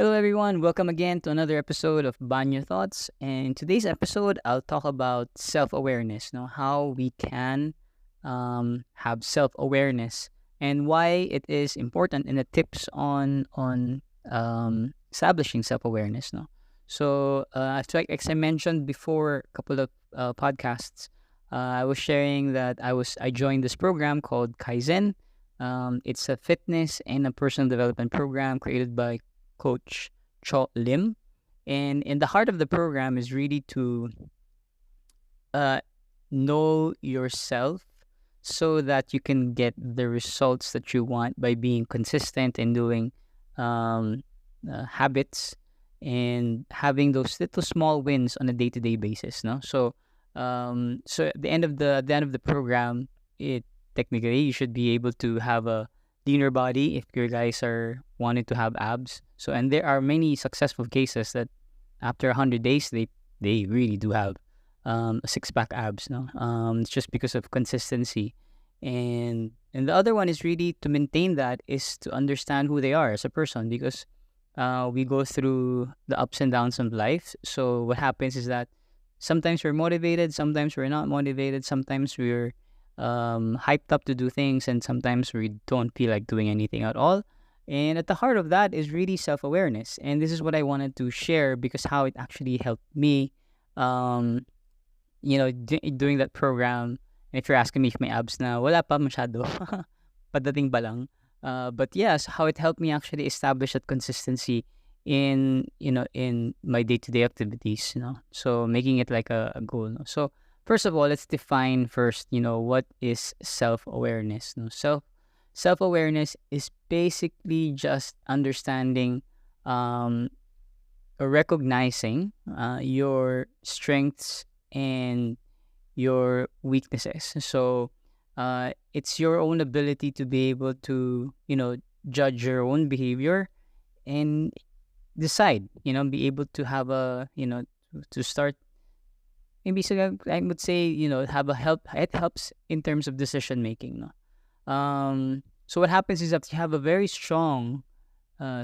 Hello, everyone. Welcome again to another episode of BanyoThoughts. And in today's episode, I'll talk about self awareness, how we can have self awareness and why it is important, and the tips on establishing self awareness. No? So, as I mentioned before, a couple of podcasts, I was sharing that I joined this program called Kaizen. It's a fitness and a personal development program created by Coach Cho Lim. And in the heart of the program is really to uh, know yourself so that you can get the results that you want by being consistent and doing um, habits and having those little small wins on a day-to-day basis. No, so at the end of the program, it technically you should be able to have a leaner body if your guys are wanting to have abs. So, and there are many successful cases that after 100 days they really do have a six pack abs. No, it's just because of consistency, and the other one is really to maintain that is to understand who they are as a person because we go through the ups and downs of life. So what happens is that sometimes we're motivated, sometimes we're not motivated, sometimes we're hyped up to do things, and sometimes we don't feel like doing anything at all. And at the heart of that is really self awareness. And this is what I wanted to share because how it actually helped me, um, doing that program. And if you're asking me if may abs na, wala pa masyado. Padating pa lang. But yes, how it helped me actually establish that consistency in my day-to-day activities, so making it like a goal, no? So first of all, let's define first, what is self-awareness, no? Self-awareness is basically just understanding, um or recognizing your strengths and your weaknesses. So it's your own ability to be able to judge your own behavior and decide, be able to have a, to start maybe, so I would say, have a help. It helps in terms of decision making, no? So what happens is that you have a very strong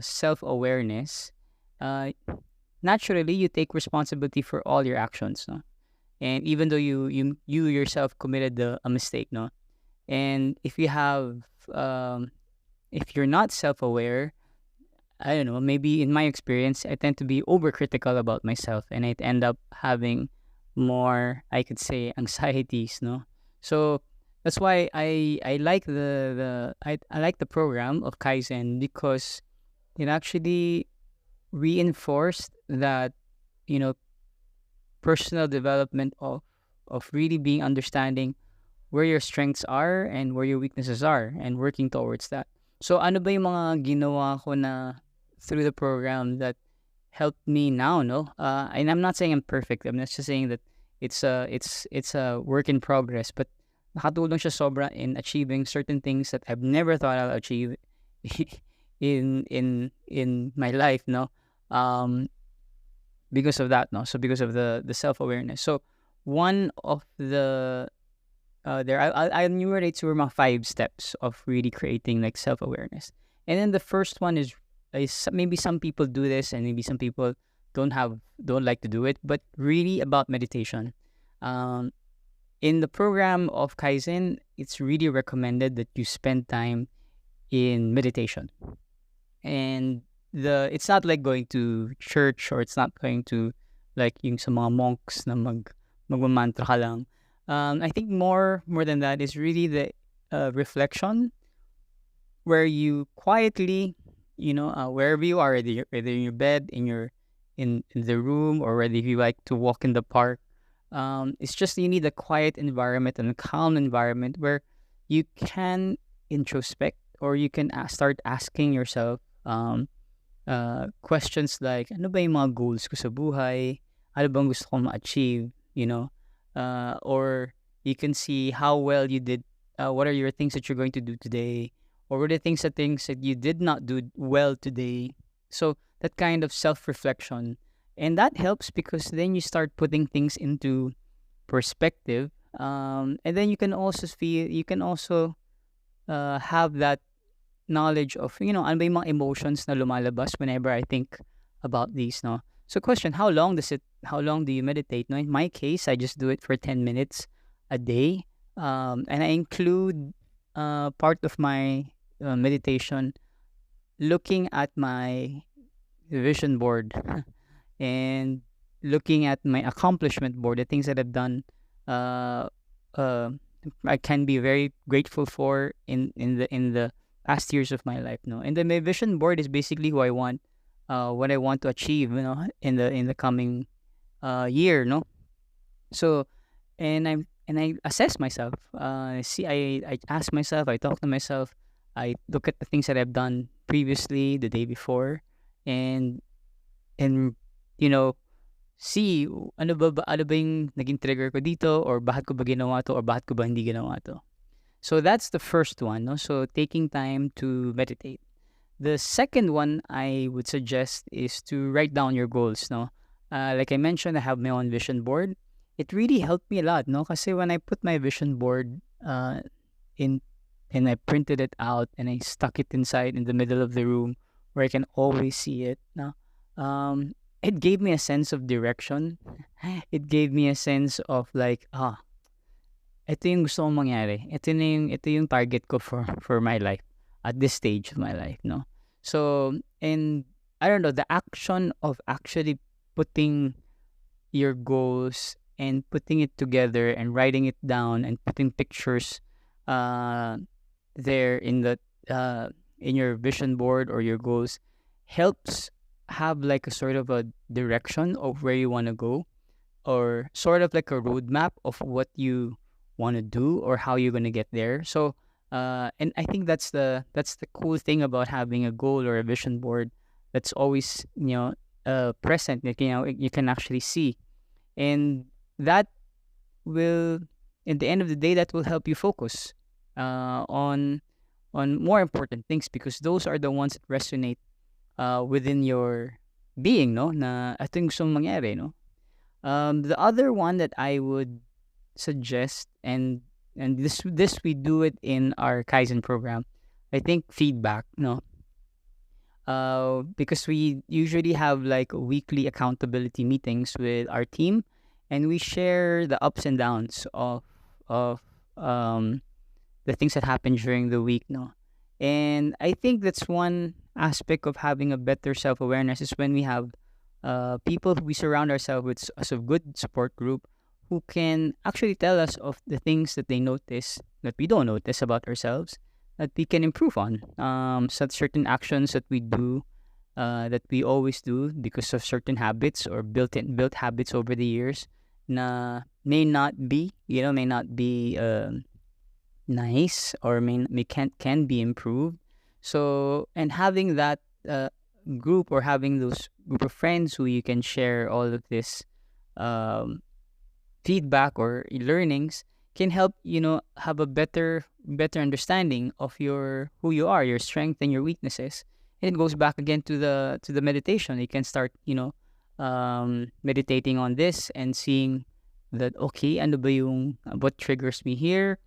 self awareness. uh Naturally you take responsibility for all your actions, no? And even though you yourself committed a mistake, no? And um if you're not self aware, I don't know, maybe in my experience, I tend to be overcritical about myself, and I'd end up having more, I could say, anxieties, no? So that's why I like I like the program of Kaizen because it actually reinforced that, you know, personal development of really being understanding where your strengths are and where your weaknesses are and working towards that. So ano ba yung mga ginawa ko na through the program that helped me now, no? And I'm not saying I'm perfect. I'm not just saying that it's a work in progress, but nakatulong siya sobra in achieving certain things that I've never thought I'll achieve in my life, no? Um because of that, no? So because of the self-awareness. So one of the there I enumerate to my 5 steps of really creating like self-awareness. And then the first one is maybe some people do this and maybe some people don't like to do it, but really about meditation. Um in the program of Kaizen, it's really recommended that you spend time in meditation. And it's not like going to church, or it's not going to like yung sa mga monks na magmamantra ka lang. I think more than that is really the reflection, where you quietly, wherever you are, whether in your bed, in the room, or whether you like to walk in the park. It's just you need a quiet environment and a calm environment where you can introspect, or you can start asking yourself questions like, ano ba yung mga goals ko sa buhay? Ano bang gusto kong ma-achieve? Or you can see how well you did, what are your things that you're going to do today? Or what are the things that you did not do well today? So that kind of self-reflection. And that helps because then you start putting things into perspective. And then you can also have that knowledge of, ano ba yung mga emotions na lumalabas whenever I think about these, no? So question, how long do you meditate? No, in my case, I just do it for 10 minutes a day. And I include part of my meditation looking at my vision board and looking at my accomplishment board, the things that I've done, uh, uh, I can be very grateful for in the past years of my life. No, and then my vision board is basically who I want, what I want to achieve. In the coming year. No, so and I assess myself. I ask myself. I talk to myself. I look at the things that I've done previously, the day before, and and you know see ano ba yung naging trigger ko dito, or bakit ko ba ginawa to, or bakit ko ba hindi ginawa to. So that's the first one, no? So taking time to meditate. The second one I would suggest is to write down your goals, no? Like I mentioned, I have my own vision board. It really helped me a lot, no? Kasi when I put my vision board in and I printed it out and I stuck it inside in the middle of the room where I can always see it, no? It gave me a sense of direction. It gave me a sense of like, ito yung gusto kong mangyari. Ito yung target ko for my life at this stage of my life, no? So, and I don't know, the action of actually putting your goals and putting it together and writing it down and putting pictures there in your vision board or your goals helps have like a sort of a direction of where you want to go, or sort of like a roadmap of what you want to do or how you're going to get there. So and I think that's the cool thing about having a goal or a vision board that's always present. Like, you can actually see, and that will, in the end of the day, that will help you focus on more important things, because those are the ones that resonate within your being, no? Na ito yung gusto mong mangyari, no? The other one that I would suggest, and this we do it in our Kaizen program, I think feedback, no? Because we usually have like weekly accountability meetings with our team, and we share the ups and downs of the things that happen during the week, no? And I think that's one aspect of having a better self-awareness, is when we have people who we surround ourselves with as a good support group, who can actually tell us of the things that they notice that we don't notice about ourselves, that we can improve on. Such certain actions that we do, that we always do because of certain habits or built habits over the years, na may not be nice, or may can be improved. So, and having that group, or having those group of friends who you can share all of this feedback or learnings, can help have a better understanding of who you are, your strength and your weaknesses. And it goes back again to the meditation. You can start meditating on this and seeing that, okay, ano ba yung what triggers me here,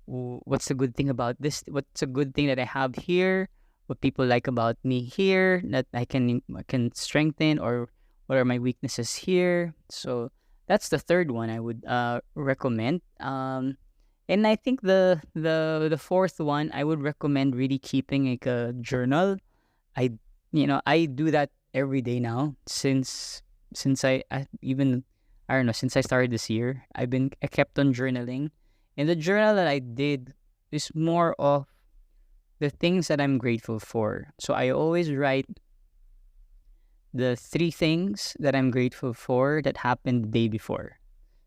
what's the good thing about this, what's a good thing that I have here, what people like about me here that I can strengthen, or what are my weaknesses here. So that's the third one I would recommend. And I think the fourth one, I would recommend really keeping like a journal. I do that every day now, since I don't know, since I started this year. I kept on journaling. And the journal that I did is more of the things that I'm grateful for. So I always write the 3 things that I'm grateful for that happened the day before.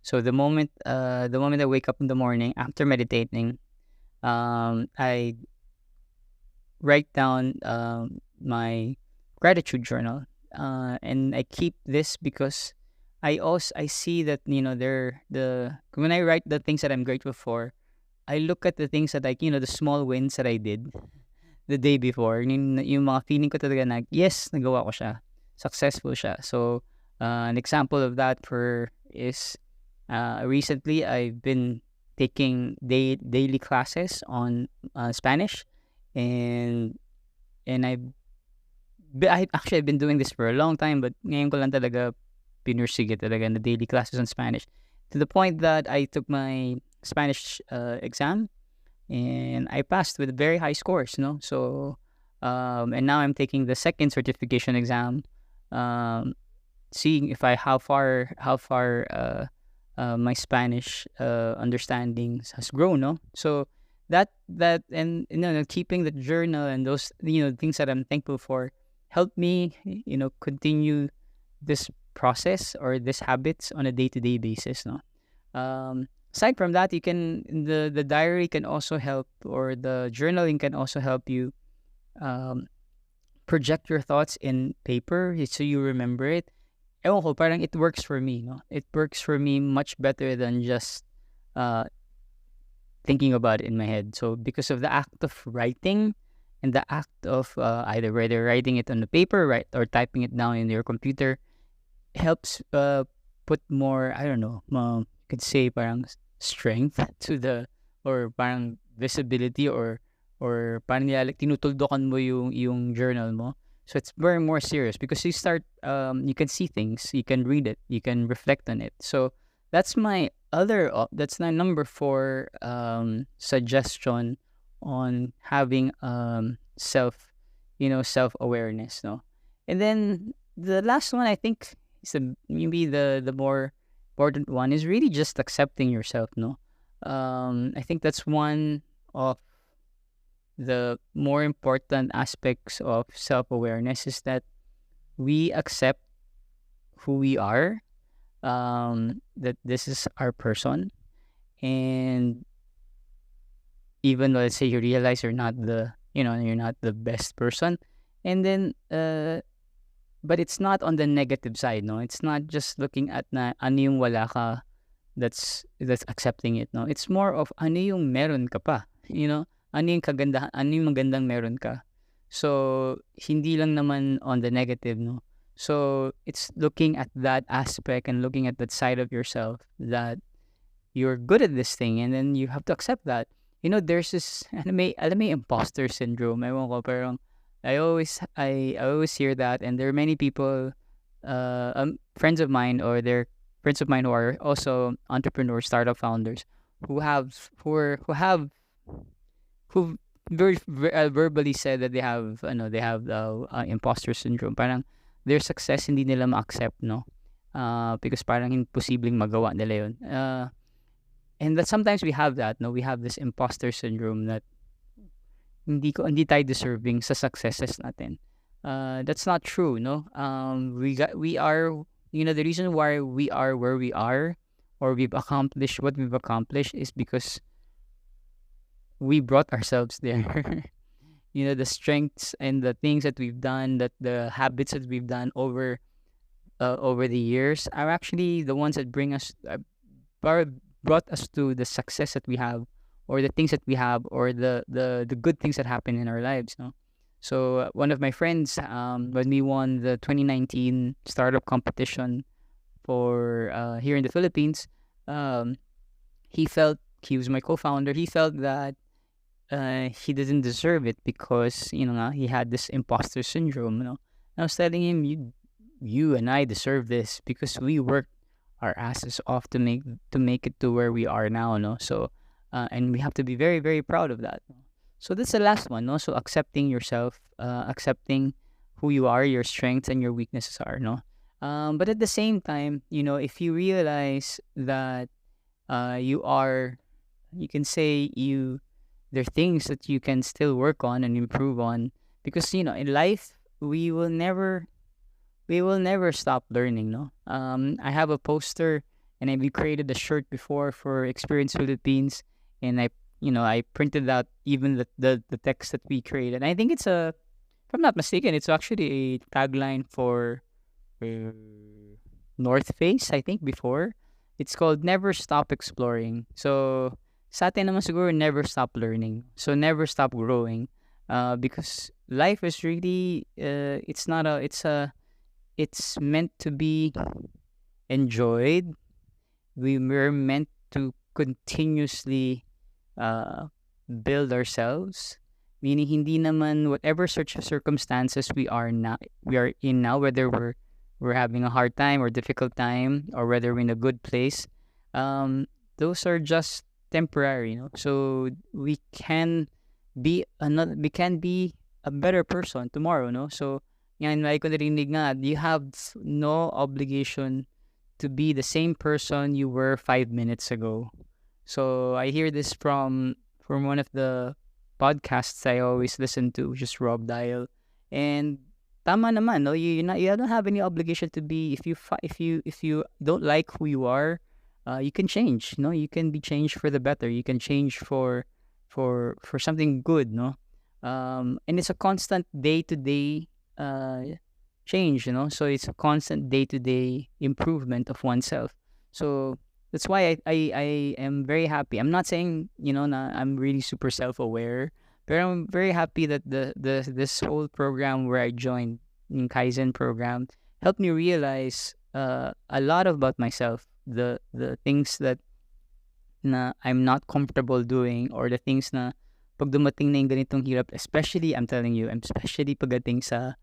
So the moment I wake up in the morning after meditating, I write down my gratitude journal, and I keep this because I see that when I write the things that I'm grateful for, I look at the things that the small wins that I did the day before. Yung mga feeling ko talaga na, yes, nagawa ko siya. Successful siya. So, an example of that is recently I've been taking daily classes on Spanish, and and I've been doing this for a long time, but ngayon ko lang talaga pinursige talaga na daily classes on Spanish, to the point that I took my Spanish exam, and I passed with very high scores, no? So, and now I'm taking the second certification exam, um, seeing if I how far my Spanish understandings has grown, no? So that and keeping the journal and those things that I'm thankful for help me continue this process or this habits on a day-to-day basis, no? Aside from that, you can the diary can also help, or the journaling can also help you um, project your thoughts in paper so you remember it. Ewan ko, parang it works for me, no? It works for me much better than just uh, thinking about it in my head. So because of the act of writing and the act of either whether writing it on the paper, right, or typing it down in your computer, helps put more, I don't know, could say parang strength to the, or parang visibility, or parang like tinutuldukan mo yung journal mo. So it's very more serious because you start you can see things, you can read it, you can reflect on it. So that's my that's my number 4 suggestion on having self awareness, no. And then the last one, I think, is maybe the more important one, is really just accepting yourself, no. I think that's one of the more important aspects of self-awareness, is that we accept who we are, that this is our person, and even though, let's say, you realize you're not the best person, and then but it's not on the negative side, no. It's not just looking at na ano yung wala ka, that's accepting it, no. It's more of ano yung meron ka pa, ano yung kagandahan, ano yung magandang meron ka. So hindi lang naman on the negative, no. So it's looking at that aspect and looking at that side of yourself, that you're good at this thing, and then you have to accept that. There's this, alam mo, imposter syndrome. Ewan ko, pero I always hear that, and there are many people, friends of mine, or they're friends of mine who are also entrepreneurs, startup founders, who verbally said that they have imposter syndrome. Parang their success hindi nila ma-accept, no, because parang imposibleng magawa nila yun. And that sometimes we have that, no, we have this imposter syndrome that hindi tayo deserving sa successes natin. That's not true, no. We are, the reason why we are where we are, or we've accomplished what we've accomplished, is because we brought ourselves there. The strengths and the things that we've done, that the habits that we've done over the years, are actually the ones that brought us to the success that we have, or the things that we have, or the good things that happen in our lives, no. So one of my friends, when we won the 2019 startup competition for here in the Philippines, he was my co-founder. He felt that he didn't deserve it because he had this imposter syndrome. I was telling him, you and I deserve this because we worked our asses off to make it to where we are now, no. So and we have to be very, very proud of that. So that's the last one, no. So accepting yourself, accepting who you are, your strengths and your weaknesses are, no. But at the same time, if you realize that you can say there are things that you can still work on and improve on, because in life we will never stop learning, no. I have a poster, and we created a shirt before for Experience Philippines, and I printed out even the text that we created. I think it's if I'm not mistaken, it's actually a tagline for North Face, I think, before. It's called Never Stop Exploring. So sa atin naman siguro, never stop learning. So never stop growing. Because life is really it's meant to be enjoyed. We were meant to continuously build ourselves. Meaning hindi naman whatever such circumstances we are in now, whether we're having a hard time or difficult time, or whether we're in a good place, um, those are just temporary, So we can be a better person tomorrow, no? So yan, like ko narinig nga, you have no obligation to be the same person you were 5 minutes ago. So I hear this from one of the podcasts I always listen to, which is Rob Dial, and tama naman, no. You don't have any obligation to be. If you don't like who you are, you can change. No, you can be changed for the better. You can change for something good. No, and it's a constant day to day change. So it's a constant day to day improvement of oneself. So that's why I am very happy. I'm not saying na I'm really super self aware, but I'm very happy that this whole program where I joined in Kaizen program helped me realize a lot about myself. The things that na I'm not comfortable doing, or the things na pag dumating na yung ganitong hirap, especially I'm telling you, especially pagdating sa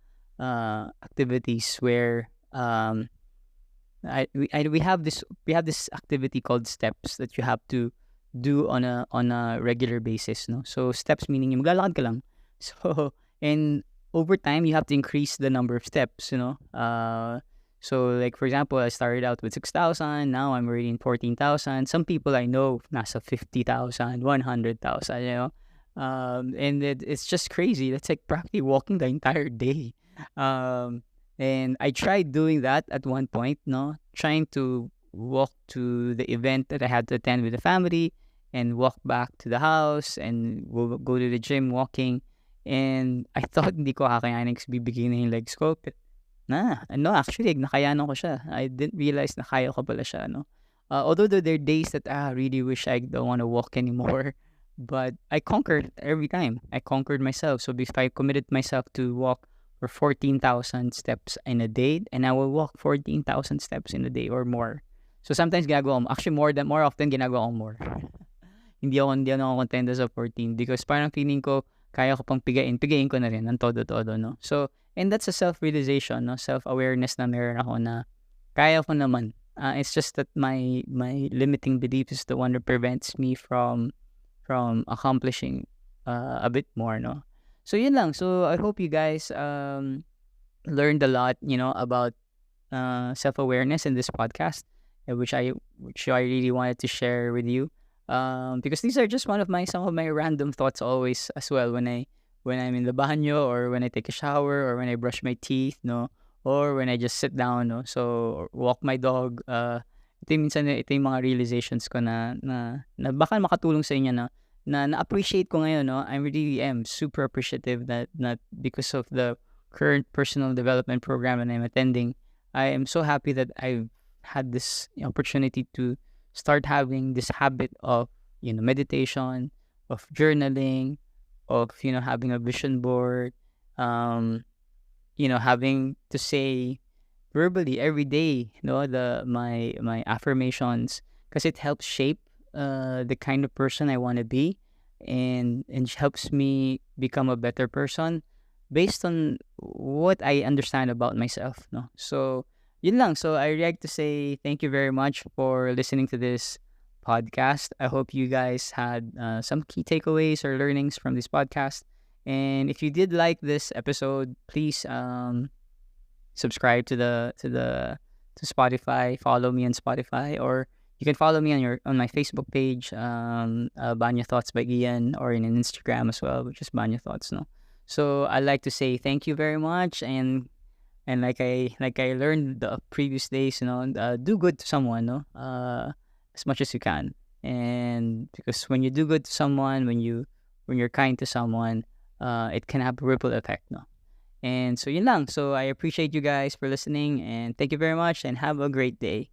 activities where we have this activity called steps that you have to do on a regular basis, no? So steps meaning yung maglalakad ka lang. So and over time you have to increase the number of steps, so like for example, I started out with 6,000, now I'm already in 14,000. Some people I know nasa 50,000, 100,000, and it's just crazy. That's like practically walking the entire day. And I tried doing that at one point, no, trying to walk to the event that I had to attend with the family, and walk back to the house, and we'll go to the gym walking. And I thought hindi ko kakayanin kasi bibigyan na yung legs ko. But actually, nakayanan ko siya. I didn't realize na kaya ko pala siya, no. Although there are days that I really wish I don't want to walk anymore, but I conquered every time. I conquered myself. So if I committed myself to walk for 14,000 steps in a day, and I will walk 14,000 steps in a day or more. So sometimes ginagawa ko, actually more often ginagawa ko more. hindi ako contento sa 14 because parang feeling ko kaya ko pang pigain ko na rin ng todo-todo, no? So, and that's a self-realization, no? Self-awareness na meron ako na kaya ko naman. It's just that my limiting belief is the one that prevents me from accomplishing a bit more, no? So yun lang. So I hope you guys learned a lot, about self-awareness in this podcast, which I really wanted to share with you. Because these are just some of my random thoughts always as well when I'm in the banyo, or when I take a shower, or when I brush my teeth, no, or when I just sit down, no, so or walk my dog. Ito yung mga realizations ko na baka makatulong sa inyo, na appreciate ko ngayon, no. I really am super appreciative that because of the current personal development program that I'm attending, I am so happy that I've had this opportunity to start having this habit of meditation, of journaling, of having a vision board, having to say verbally every day, my affirmations, because it helps shape the kind of person I want to be, and helps me become a better person based on what I understand about myself, no. So yun lang. So I like to say thank you very much for listening to this podcast. I hope you guys had some key takeaways or learnings from this podcast. And if you did like this episode, please subscribe to Spotify. Follow me on Spotify, or you can follow me on my Facebook page, BanyoThoughts by Ian, or in an Instagram as well, which is BanyoThoughts. No, so I'd like to say thank you very much, and like I learned the previous days, do good to someone, no, as much as you can, and because when you do good to someone, when you're kind to someone, it can have a ripple effect, no. And so yun lang. So I appreciate you guys for listening, and thank you very much, and have a great day.